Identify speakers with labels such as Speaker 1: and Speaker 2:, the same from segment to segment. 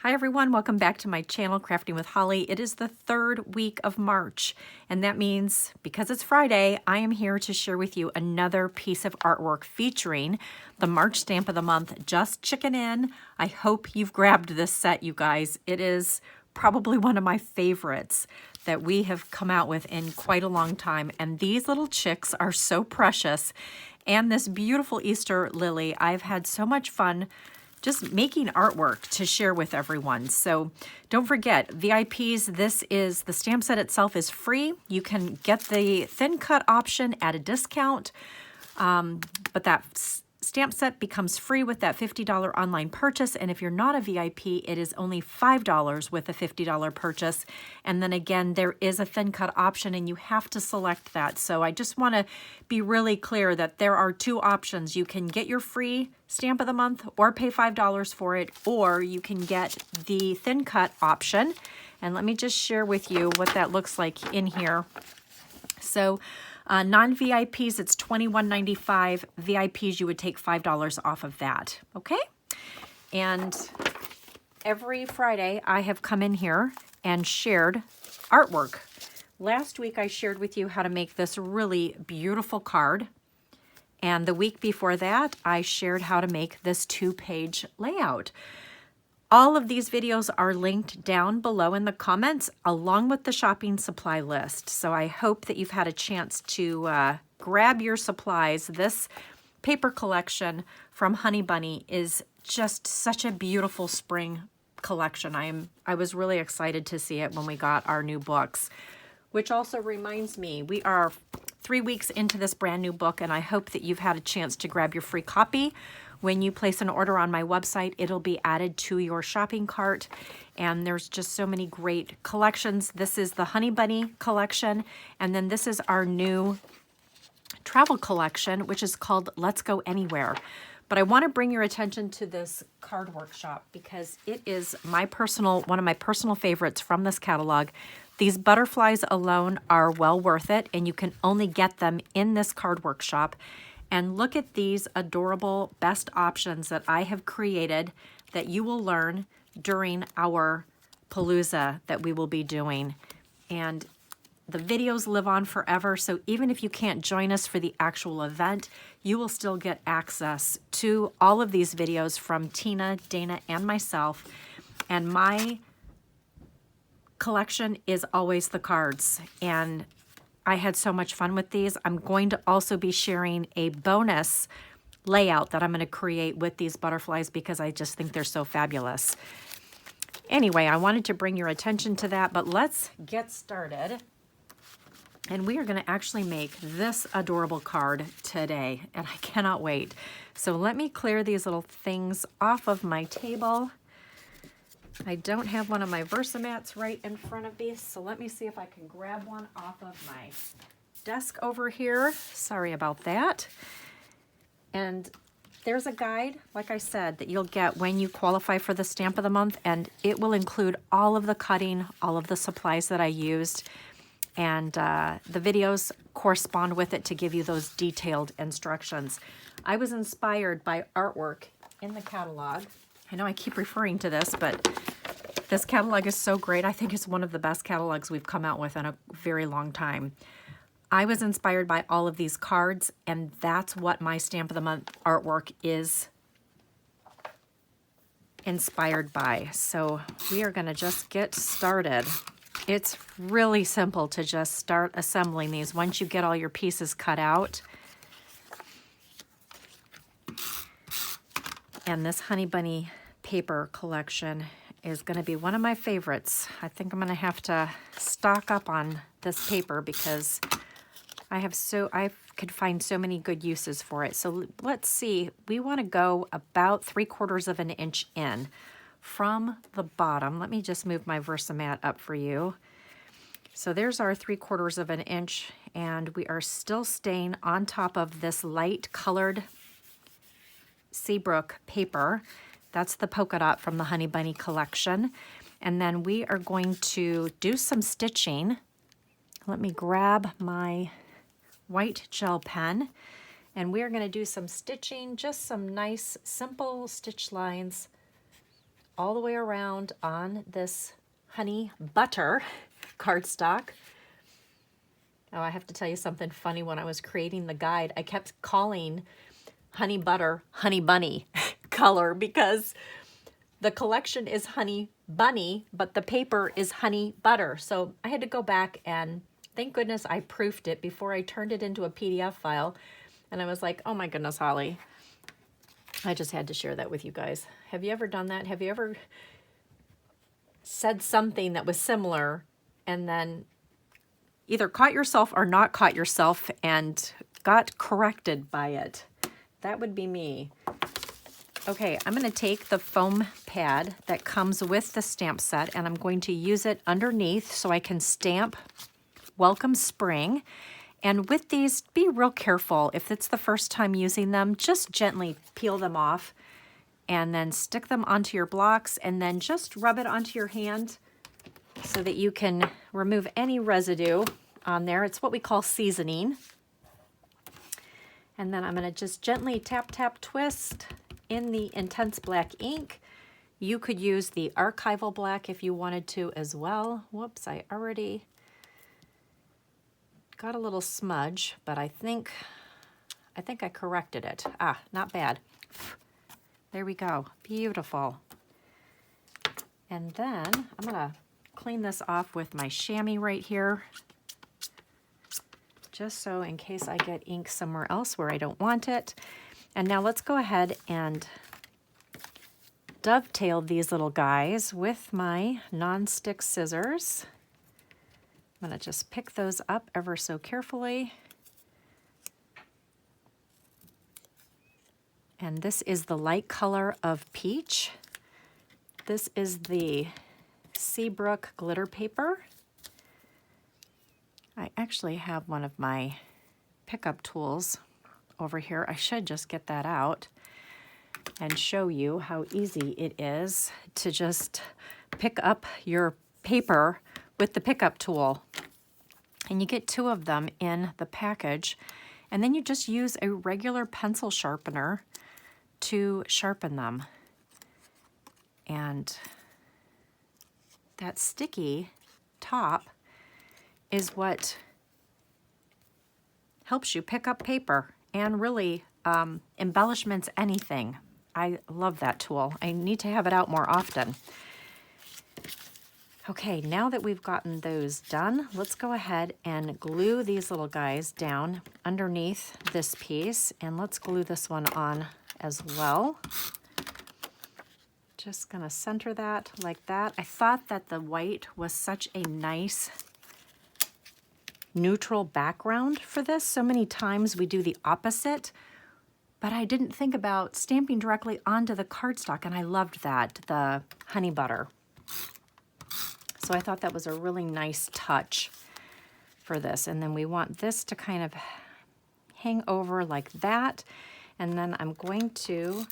Speaker 1: Hi everyone, welcome back to my channel, Crafting with Holly. It is the third week of March, and that means because it's Friday, I am here to share with you another piece of artwork featuring the March stamp of the month, Just Chicken In. I hope you've grabbed this set, you guys. It is probably one of my favorites that we have come out with in quite a long time, and these little chicks are so precious. And this beautiful Easter lily, I've had so much fun just making artwork to share with everyone. So don't forget, VIPs, the stamp set itself is free. You can get the thin cut option at a discount, but that stamp set becomes free with that $50 online purchase. And if you're not a VIP, it is only $5 with a $50 purchase. And then again, there is a thin cut option and you have to select that. So I just want to be really clear that there are two options. You can get your free stamp of the month or pay $5 for it, or you can get the thin cut option. And let me just share with you what that looks like in here. So non-VIPs, it's $21.95. VIPs, you would take $5 off of that, okay? And every Friday, I have come in here and shared artwork. Last week, I shared with you how to make this really beautiful card. And the week before that, I shared how to make this 2-page layout. All of these videos are linked down below in the comments along with the shopping supply list. So I hope that you've had a chance to grab your supplies. This paper collection from Honey Bunny is just such a beautiful spring collection. I was really excited to see it when we got our new books, which also reminds me, we are 3 weeks into this brand new book, and I hope that you've had a chance to grab your free copy. When you place an order on my website, it'll be added to your shopping cart, and there's just so many great collections. This is the Honey Bunny collection, and then this is our new travel collection, which is called Let's Go Anywhere. But I want to bring your attention to this card workshop because it is one of my personal favorites from this catalog. These butterflies alone are well worth it, and you can only get them in this card workshop. And look at these adorable best options that I have created that you will learn during our Palooza that we will be doing. And the videos live on forever, so even if you can't join us for the actual event, you will still get access to all of these videos from Tina, Dana, and myself. And my collection is always the cards, and I had so much fun with these. I'm going to also be sharing a bonus layout that I'm going to create with these butterflies because I just think they're so fabulous. Anyway, I wanted to bring your attention to that, but let's get started. And we are going to actually make this adorable card today, and I cannot wait. So let me clear these little things off of my table. I don't have one of my Versamats right in front of me, so let me see if I can grab one off of my desk over here. Sorry about that. And there's a guide, like I said, that you'll get when you qualify for the stamp of the month, and it will include all of the cutting, all of the supplies that I used, and the videos correspond with it to give you those detailed instructions. I was inspired by artwork in the catalog. I know I keep referring to this, but this catalog is so great. I think it's one of the best catalogs we've come out with in a very long time. I was inspired by all of these cards, and that's what my Stamp of the Month artwork is inspired by. So we are going to just get started. It's really simple to just start assembling these once you get all your pieces cut out. And this Honey Bunny paper collection is going to be one of my favorites. I think I'm going to have to stock up on this paper because I could find so many good uses for it. So let's see. We want to go about 3/4 of an inch in from the bottom. Let me just move my Versamat up for you. So there's our 3/4 of an inch, and we are still staying on top of this light colored Seabrook paper. That's the polka dot from the Honey Bunny collection. And then we are going to do some stitching. Let me grab my white gel pen, and we are going to do some stitching, just some nice simple stitch lines all the way around on this honey butter cardstock. Oh, I have to tell you something funny. When I was creating the guide, I kept calling honey butter honey bunny color because the collection is honey bunny, but the paper is honey butter. So I had to go back and thank goodness I proofed it before I turned it into a PDF file. And I was like, oh my goodness, Holly, I just had to share that with you guys. Have you ever done that? Have you ever said something that was similar and then either caught yourself or not caught yourself and got corrected by it? That would be me. Okay, I'm going to take the foam pad that comes with the stamp set and I'm going to use it underneath so I can stamp Welcome Spring. And with these, be real careful. If it's the first time using them, just gently peel them off and then stick them onto your blocks and then just rub it onto your hand so that you can remove any residue on there. It's what we call seasoning. And then I'm going to just gently tap, tap, twist in the intense black ink. You could use the archival black if you wanted to as well. Whoops, I already got a little smudge, but I think I corrected it. Ah, not bad. There we go. Beautiful. And then I'm gonna clean this off with my chamois right here, just so in case I get ink somewhere else where I don't want it. And now let's go ahead and dovetail these little guys with my non-stick scissors. I'm going to just pick those up ever so carefully. And this is the light color of peach. This is the Seabrook glitter paper. I actually have one of my pickup tools over here. I should just get that out and show you how easy it is to just pick up your paper with the pickup tool. And you get 2 of them in the package, and then you just use a regular pencil sharpener to sharpen them. And that sticky top is what helps you pick up paper and really embellishments anything. I love that tool. I need to have it out more often. Okay, now that we've gotten those done, let's go ahead and glue these little guys down underneath this piece, and let's glue this one on as well. Just gonna center that like that. I thought that the white was such a nice neutral background for this. So many times we do the opposite, but I didn't think about stamping directly onto the cardstock, and I loved that, the honey butter. So I thought that was a really nice touch for this. And then we want this to kind of hang over like that. And then I'm going to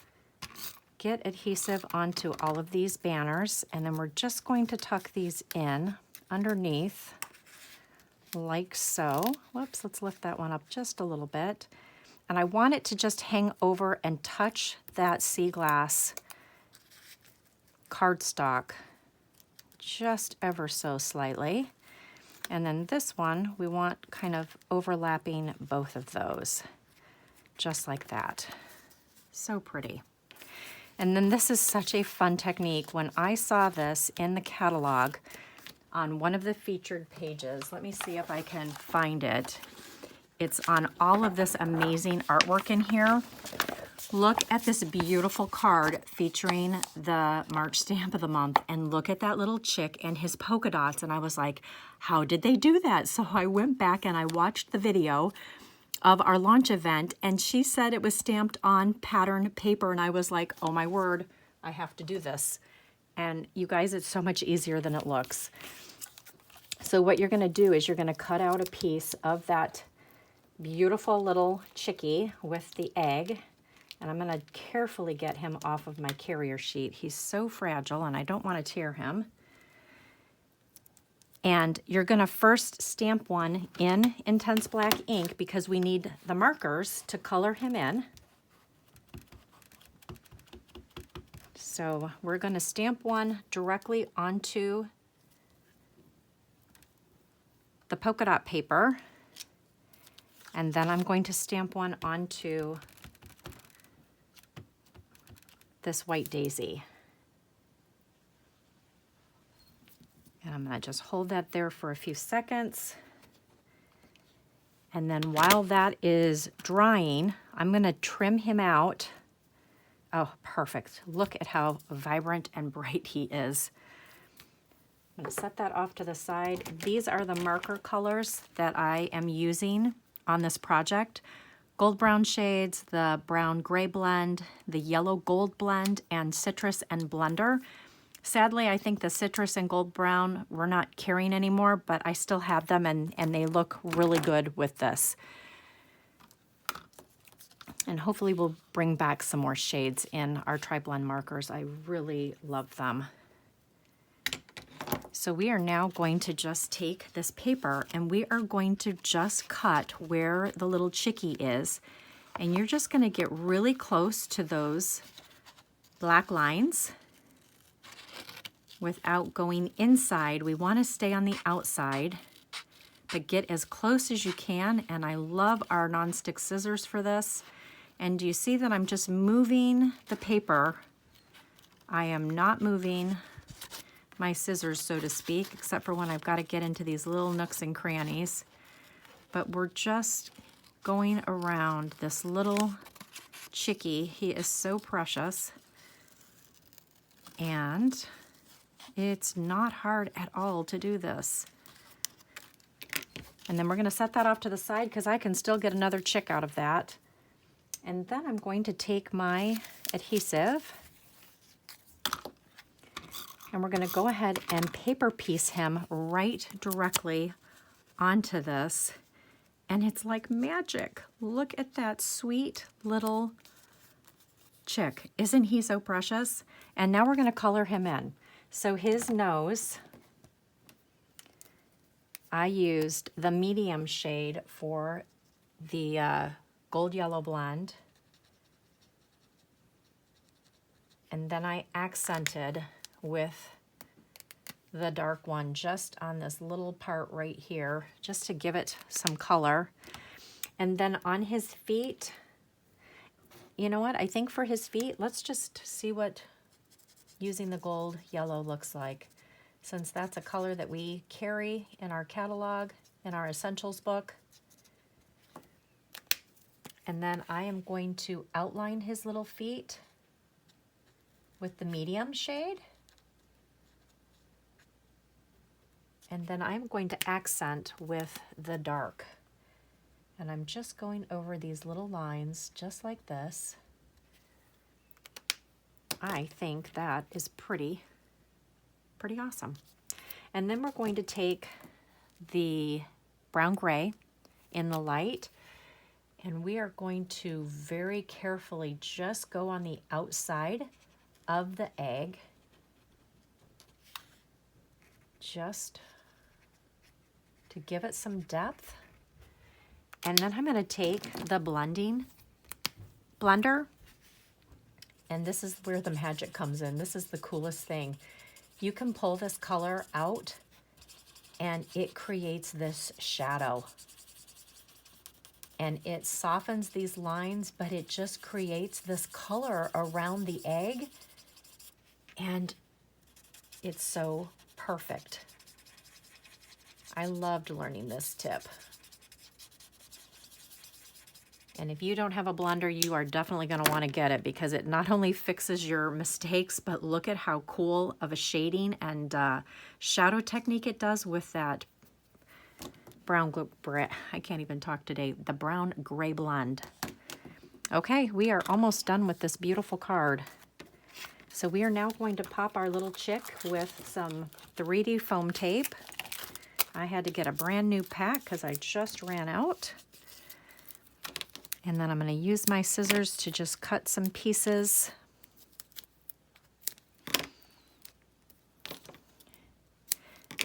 Speaker 1: get adhesive onto all of these banners. And then we're just going to tuck these in underneath like so. Whoops, let's lift that one up just a little bit. And I want it to just hang over and touch that sea glass cardstock just ever so slightly. And then this one, we want kind of overlapping both of those, just like that. So pretty. And then this is such a fun technique. When I saw this in the catalog on one of the featured pages, let me see if I can find it. It's on all of this amazing artwork in here. Look at this beautiful card featuring the March stamp of the month, and look at that little chick and his polka dots. And I was like, how did they do that? So I went back and I watched the video of our launch event, and she said it was stamped on pattern paper. And I was like, oh my word, I have to do this. And you guys, it's so much easier than it looks. So what you're gonna do is you're gonna cut out a piece of that beautiful little chickie with the egg. And I'm going to carefully get him off of my carrier sheet. He's so fragile and I don't want to tear him. And you're going to first stamp one in intense black ink because we need the markers to color him in. So we're going to stamp one directly onto the polka dot paper, and then I'm going to stamp one onto this white daisy. And I'm going to just hold that there for a few seconds. And then while that is drying, I'm going to trim him out. Oh, perfect. Look at how vibrant and bright he is. I'm going to set that off to the side. These are the marker colors that I am using on this project. Gold brown shades, the brown gray blend, the yellow gold blend, and citrus and blender. Sadly, I think the citrus and gold brown we're not carrying anymore, but I still have them, and they look really good with this. And hopefully we'll bring back some more shades in our tri-blend markers. I really love them. So we are now going to just take this paper and we are going to just cut where the little chickie is. And you're just going to get really close to those black lines without going inside. We want to stay on the outside, but get as close as you can. And I love our nonstick scissors for this. And do you see that I'm just moving the paper? I am not moving my scissors, so to speak, except for when I've got to get into these little nooks and crannies. But we're just going around this little chickie. He is so precious. And it's not hard at all to do this. And then we're going to set that off to the side because I can still get another chick out of that. And then I'm going to take my adhesive and we're going to go ahead and paper piece him right directly onto this. And it's like magic. Look at that sweet little chick. Isn't he so precious? And now we're going to color him in. So his nose, I used the medium shade for the gold yellow blend. And then I accented with the dark one just on this little part right here, just to give it some color. And then on his feet, you know what? I think for his feet, let's just see what using the gold yellow looks like, since that's a color that we carry in our catalog, in our essentials book. And then I am going to outline his little feet with the medium shade. And then I'm going to accent with the dark. And I'm just going over these little lines just like this. I think that is pretty awesome. And then we're going to take the brown gray in the light, and we are going to very carefully just go on the outside of the egg, just to give it some depth. And then I'm going to take the blender, and this is where the magic comes in. This is the coolest thing. You can pull this color out and it creates this shadow. And it softens these lines, but it just creates this color around the egg. And it's so perfect. I loved learning this tip. And if you don't have a blender, you are definitely going to want to get it, because it not only fixes your mistakes, but look at how cool of a shading and shadow technique it does with that brown, I can't even talk today, the brown gray blend. Okay, we are almost done with this beautiful card. So we are now going to pop our little chick with some 3D foam tape. I had to get a brand new pack because I just ran out. And then I'm going to use my scissors to just cut some pieces.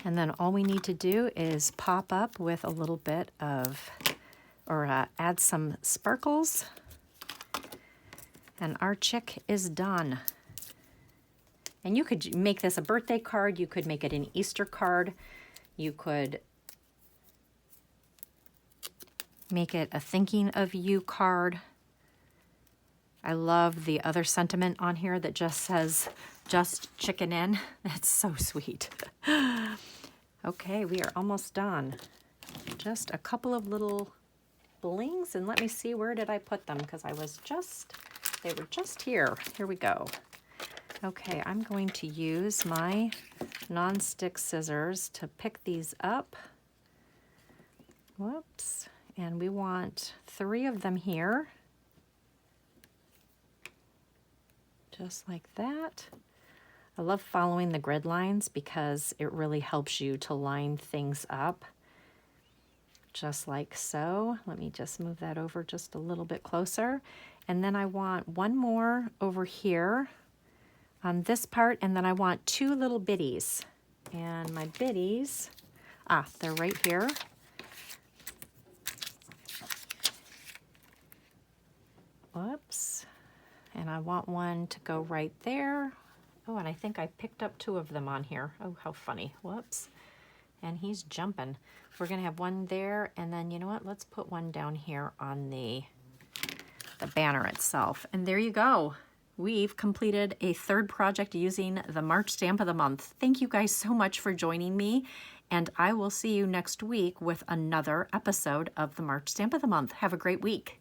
Speaker 1: And then all we need to do is pop up with a little bit of, or add some sparkles. And our chick is done. And you could make this a birthday card. You could make it an Easter card. You could make it a thinking of you card. I love the other sentiment on here that just says, just chicken in. That's so sweet. Okay, we are almost done. Just a couple of little blings, and let me see, where did I put them? Because they were just here. Here we go. Okay, I'm going to use my non-stick scissors to pick these up. Whoops. And we want 3 of them here. Just like that. I love following the grid lines because it really helps you to line things up. Just like so. Let me just move that over just a little bit closer. And then I want one more over here on this part, and then I want 2 little bitties. And my bitties, they're right here. Whoops. And I want one to go right there. Oh, and I think I picked up 2 of them on here. Oh, how funny. Whoops. And he's jumping. We're going to have one there, and then you know what? Let's put one down here on the banner itself. And there you go. We've completed a 3rd project using the March stamp of the month. Thank you guys so much for joining me, and I will see you next week with another episode of the March stamp of the month. Have a great week.